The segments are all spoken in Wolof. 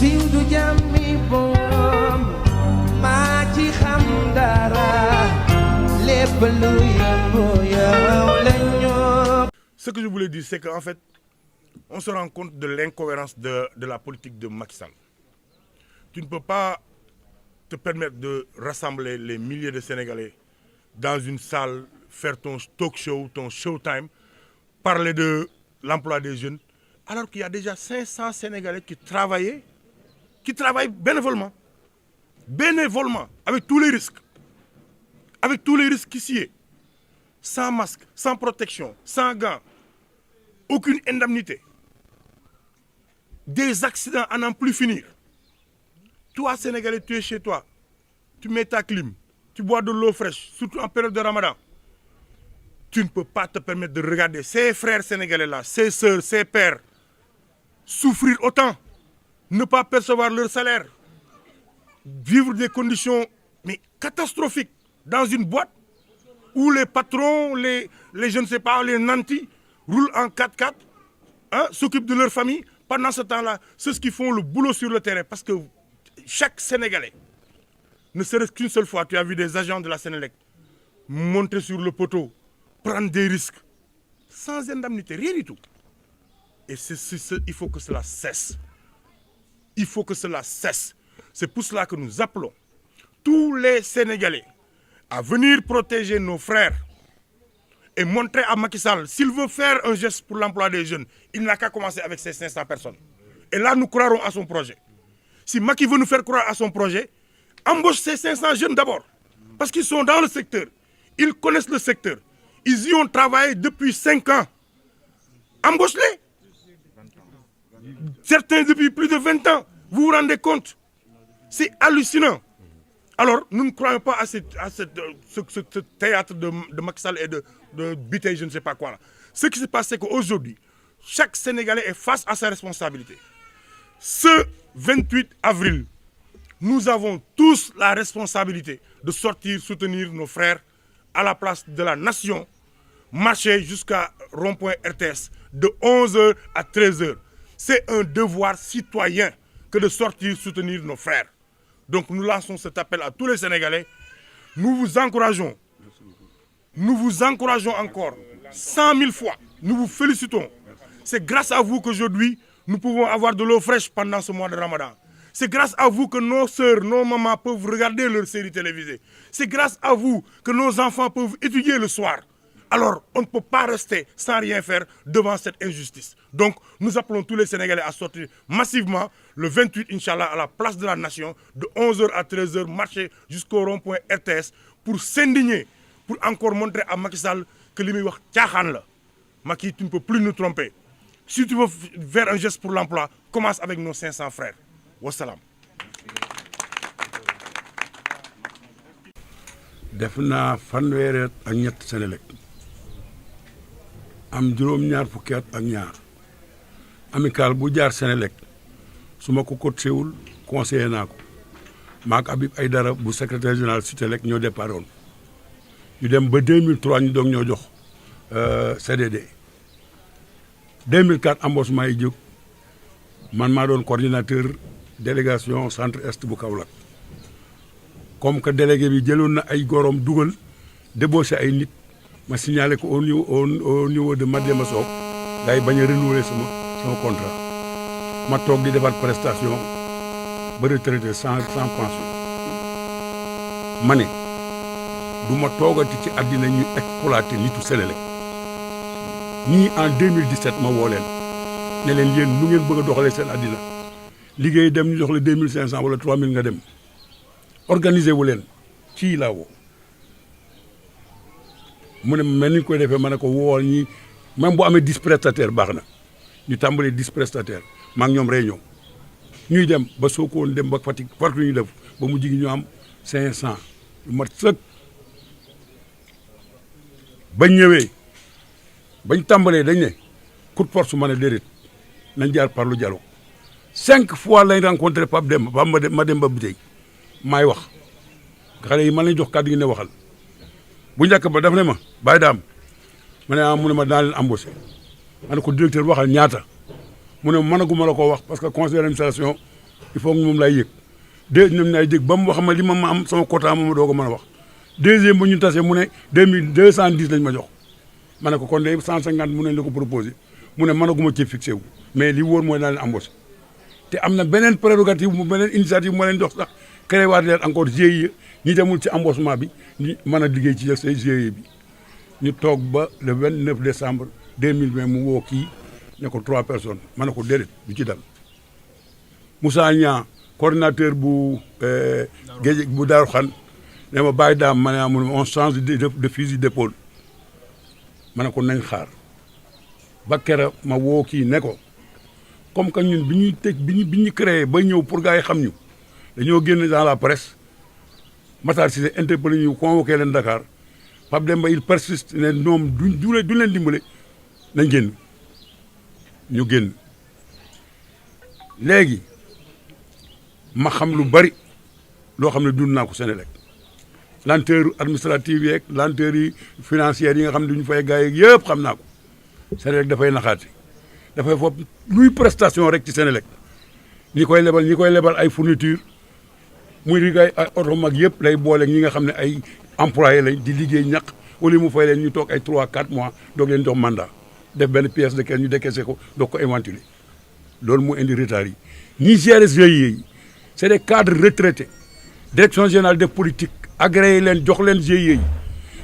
siiw du jàmmi boom maa ci xam dara lépp lu yëngu yow la ñoo. Ce que je voulais dire, c'est qu'en fait, on se rend compte de l'incohérence de la politique de Macky Sall. Tu ne peux pas te permettre de rassembler les milliers de Sénégalais dans une salle, faire ton talk show, ton showtime, parler de l'emploi des jeunes, alors qu'il y a déjà 500 Sénégalais qui travaillent bénévolement, avec tous les risques qui s'y est, sans masque, sans protection, sans gants, aucune indemnité, des accidents à n'en plus finir. Toi, Sénégalais, tu es chez toi, tu mets ta clim, tu bois de l'eau fraîche, surtout en période de Ramadan. Tu ne peux pas te permettre de regarder ces frères sénégalais-là, ces sœurs, ces pères, souffrir autant, ne pas percevoir leur salaire, vivre des conditions mais catastrophiques dans une boîte où les patrons, les je ne sais pas, les nantis roulent en 4x4, hein, s'occupent de leur famille. Pendant ce temps-là, c'est ceux qui font le boulot sur le terrain. Parce que chaque Sénégalais, ne serait-ce qu'une seule fois, tu as vu des agents de la Sénélec monter sur le poteau, prendre des risques, sans indemnité, rien du tout. Et il faut que cela cesse. Il faut que cela cesse. C'est pour cela que nous appelons tous les Sénégalais à venir protéger nos frères et montrer à Macky Sall, s'il veut faire un geste pour l'emploi des jeunes, il n'a qu'à commencer avec ces 500 personnes. Et là, nous croirons à son projet. Si Macky veut nous faire croire à son projet, embauche ces 500 jeunes d'abord. Parce qu'ils sont dans le secteur. Ils connaissent le secteur. Ils y ont travaillé depuis 5 ans. Embauche-les. Certains depuis plus de 20 ans. Vous vous rendez compte? C'est hallucinant. Alors, nous ne croyons pas à ce théâtre de Macky Sall et de Biteye, je ne sais pas quoi. Là. Ce qui se passe, c'est qu'aujourd'hui, chaque Sénégalais est face à sa responsabilité. Ce 28 avril, nous avons tous la responsabilité de sortir, soutenir nos frères à la place de la nation, marcher jusqu'à rond-point RTS de 11h à 13h. C'est un devoir citoyen que de sortir, soutenir nos frères. Donc nous lançons cet appel à tous les Sénégalais. Nous vous encourageons encore 100 000 fois. Nous vous félicitons. C'est grâce à vous qu'aujourd'hui, nous pouvons avoir de l'eau fraîche pendant ce mois de Ramadan. C'est grâce à vous que nos sœurs, nos mamans peuvent regarder leurs séries télévisées. C'est grâce à vous que nos enfants peuvent étudier le soir. Alors, on ne peut pas rester sans rien faire devant cette injustice. Donc, nous appelons tous les Sénégalais à sortir massivement le 28, Inch'Allah, à la place de la Nation, de 11h à 13h, marcher jusqu'au rond-point RTS pour s'indigner, pour encore montrer à Macky Sall que li muy wax caaxaan la. Macky, tu ne peux plus nous tromper. Si tu veux faire un geste pour l'emploi, commence avec nos 500 frères. Wassalam. def naa fanweeri at ak ñett Sénélec am juróom-ñaar fukki at ak ñaar amical bu jaar Sénélec su ma ko cotisewul conseillé naa ko maak Habib Aïdara bu secrétaire général Sutelec ñoo départoon ñu dem ba 2003 ñu doog ñoo jox CDD 2004 embauchement yi jóg man maa doon coordinateur délégation centre est bu Kaolack comme que délégué bi jëloon na ay gorom dugal débauché ay nit ma signalé ko au niveau de Mademba Sow gars yi bañ a renouveler sama contrat ma toog di defar prestation ba retraité sans pension ma ne du ma toogati ci àddina ñu exploité nitu Sénélec ñii en 2017 ma woo leen ne leen yéen nu ngeen bëgg a doxalee seen àddina liggéey dem ñu jox la 2500 wala 3000 nga dem organisé wu leen ci laa woo mu ne mel ni ñu koy defee ma ne ko wool ñi même bu amee 10 prestataires baax na ñu tàmbalee 10 prestataires maa ngi ñoom réunion ñuy dem ba Sokone dem ba Fatick partout ñu def ba mu jigi ñu am 500 yu mat sëkk bañ ñëwee bañ tàmbalee dañ ne coup de force ma ne déedéet nañ jaar par lu dialogue 5 fois lañ rencontré Pape Demba ma dem ba Biteye maay wax xale yi man lañ jox kàddu gi ne waxal bu njëkk ba daf ne ma bàyyi daam ma ne mu ne ma dinaa leen embauché ma ne ko directeur waxal ñaata mu ne mënaguma la ko wax parce que conseil d'administration il faut que moom laay yëg deuxième laay yëg ba mu wax ma li ma am sama quota ma doog a mën a wax deuxième bu ñu tasee mu ne 2210 lañ ma jox ma ne ko kon de 150 mu nañ la ko proposé mu ne mënaguma ci fixé wu mais li wóor mooy naa leen embauché te am na beneen prérogative mu beneen initiative moo leen jox sax créé waat leen encore GIE ñi demul ci embauchement bi ñi mën a liggéey ci say GIE bi ñu toog ba le 29 décembre 2020 mu woo kii ne ko 3 personnes ma ne ko déedéet du ci dal Moussa Niang coordinateur bu géej bu Daaru Xan ne ma bàyyi daam ma ne amul on change de fusil d'épaule ma ne ko nañ xaar ba kera ma woo kii ne ko comme que ñun bi ñuy tëj bi ñu créé ba ñëw pour gars yi xam ñu dañoo génn dans la presse Matar Cissé interpellé ñu convoqué leen Dakar Pape Demba il persiste ne ñoom du leen dimbale nañ génn ñu génn léegi ma xam lu bari loo xam ne dund naa ko Senelec lenteur administrative yeeg lenteur yi financière yi nga xam ne duñu fay gars yi yëpp xam naa ko Senelec dafay naxaate dafay foofu luy prestation rek ci Senelec ñi koy lebal ay fourniture muy rigay ay oto mag yëpp lay booleeg ñi nga xam ne ay employé lañ di liggéey ñaq wala mu fay leen ñu toog ay 3-4 mois doog leen jox mandat def benn pièce de caisse ñu décaissé ko doog ko éventuler loolu mu indi retard yi ñi gérer GIE yi c'est des cadres retraités direction générale des politiques agréé leen jox leen GIE yi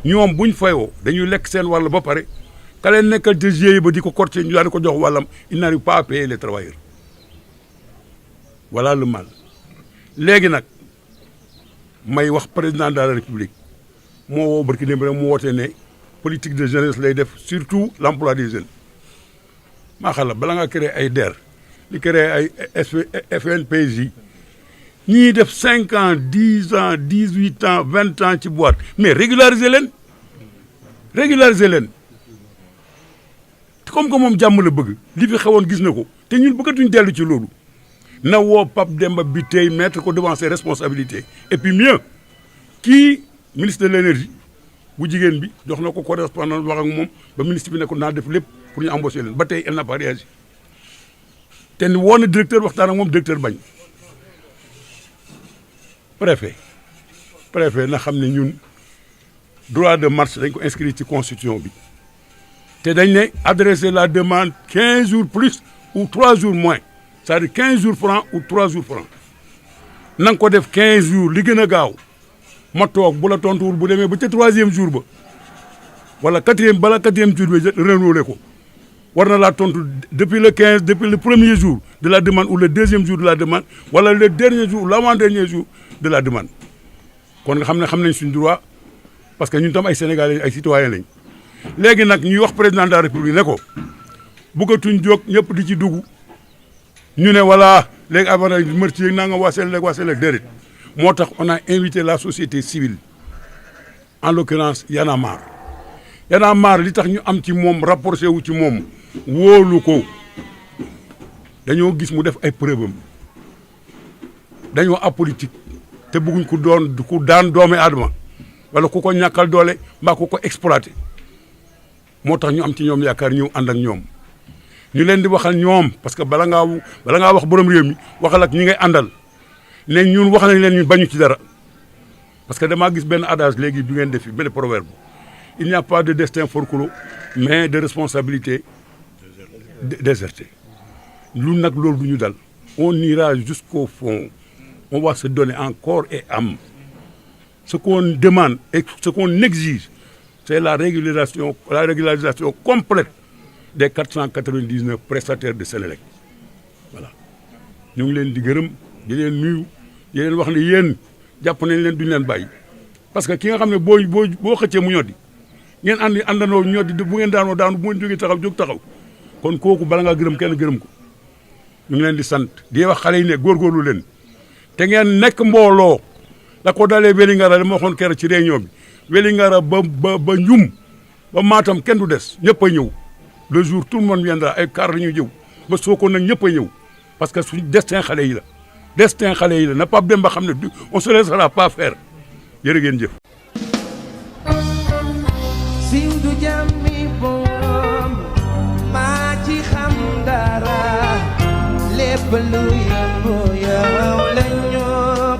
ñoom buñ fayoo dañuy lekk seen wàll ba pare ka leen nekkal te GIE ba di ko corté ñu daal di ko jox wàllam il n'arrive pas à payer les travailleurs voilà le mal léegi nag may wax président de la république moo woo barki démb rek mu woote ne politique de jeunesse lay def surtout l'emploi des jeunes maa xam la bala nga créer ay DER li créer ay FNPJ ñii def 5 ans 10 ans 18 ans 20 ans ci boîte mais régulariser leen comme que moom jàmm la bëgg li fi xewoon gis na ko te ñun bëggatuñ dellu ci loolu na woo Pape Demba bi tey mettre ko devant ses responsabilités et puis mieux kii ministre de l'énergie bu jigéen bi jox na ko correspondant wax ak moom ba ministre bi ne ko naa def lépp pour ñu embaucher leen ba tey elle n'a pas réagi te ni woo na directeur waxtaan ak moom directeur bañ préfet na xam ne ñun droit de marche dañ ko inscrit ci constitution bi te dañ ne adresser la demande 15 jours plus ou 3 jours moins c'est-à-dire 15 jours francs ou 3 jours francs na nga ko def 15 jours li gën a gaaw ma toog bu la tontuwul bu demee ba ca 3e jour ba wala 4e jour bi renouvelé ko war na laa tontu depuis le 15 depuis le 1er jour de la demande ou le 2e jour de la demande wala le dernier jour l'avant-dernier jour de la demande kon nga xam nañ suñu droit parce que ñun tam ay sénégalais ay citoyens lañ léegi nag ñuy wax président de la république ne ko bëggatuñ jóg ñëpp di ci dugg ñu ne voilà léegi avant merci yeeg naa nga waa Senelec déedéet moo tax on a invité la société civile en l'occurrence Y'en a marre li tax ñu am ci moom rapproché wu ci moom wóolu ko dañoo gis mu def ay preuve am dañoo apolitique te bëgguñ ku daan doomi aadama wala ku ko ñàkkal doole mbaa ku ko exploité moo tax ñu am ci ñoom yaakaar ñëw ànd ak ñoom ñu leen di waxal ñoom parce que bala ngaa wax borom réew mi waxal ak ñi ngay àndal ne ñun wax nañ leen ñun bañu ci dara parce que damaa gis benn adage léegi bi ngeen def fi benn proverbe il n'y a pas de destin forclos mais de responsabilité désertée lu nag loolu du ñu dal on ira jusqu'au fond on va se donner en corps et âme ce qu'on demande et ce qu'on exige c'est la régularisation complète des 499 prestataires de Senelec voilà ñu ngi leen di gërëm di leen nuyu di leen wax ne yéen jàpp nañ leen duñ leen bàyyi parce que ki nga xam ne boo xëccee mu ñoddi ngeen àndandoo ñoddi bu ngeen daanoo daanu bu ngeen jógee taxaw jóg taxaw kon kooku bala ngaa gërëm kenn gërëm ko ñu ngi leen di sant di wax xale yi ne góorgóorlu leen te ngeen nekk mbooloo la ko dalee Vélingara dama waxoon keroog ci réunion bi Vélingara ba Ndioum ba Matam kenn du des ñëpp a ñëw le jour tout le monde viendra ay car la ñuy jëw ba Sokone nag ñëpp a ñëw parce que suñ destin xale yi la na Pape Demba xam ne on se laissera pas faire jërë ngeen jëf. siiw du jàmmi boom maa ci xam dara lépp lépp lu yëngu yow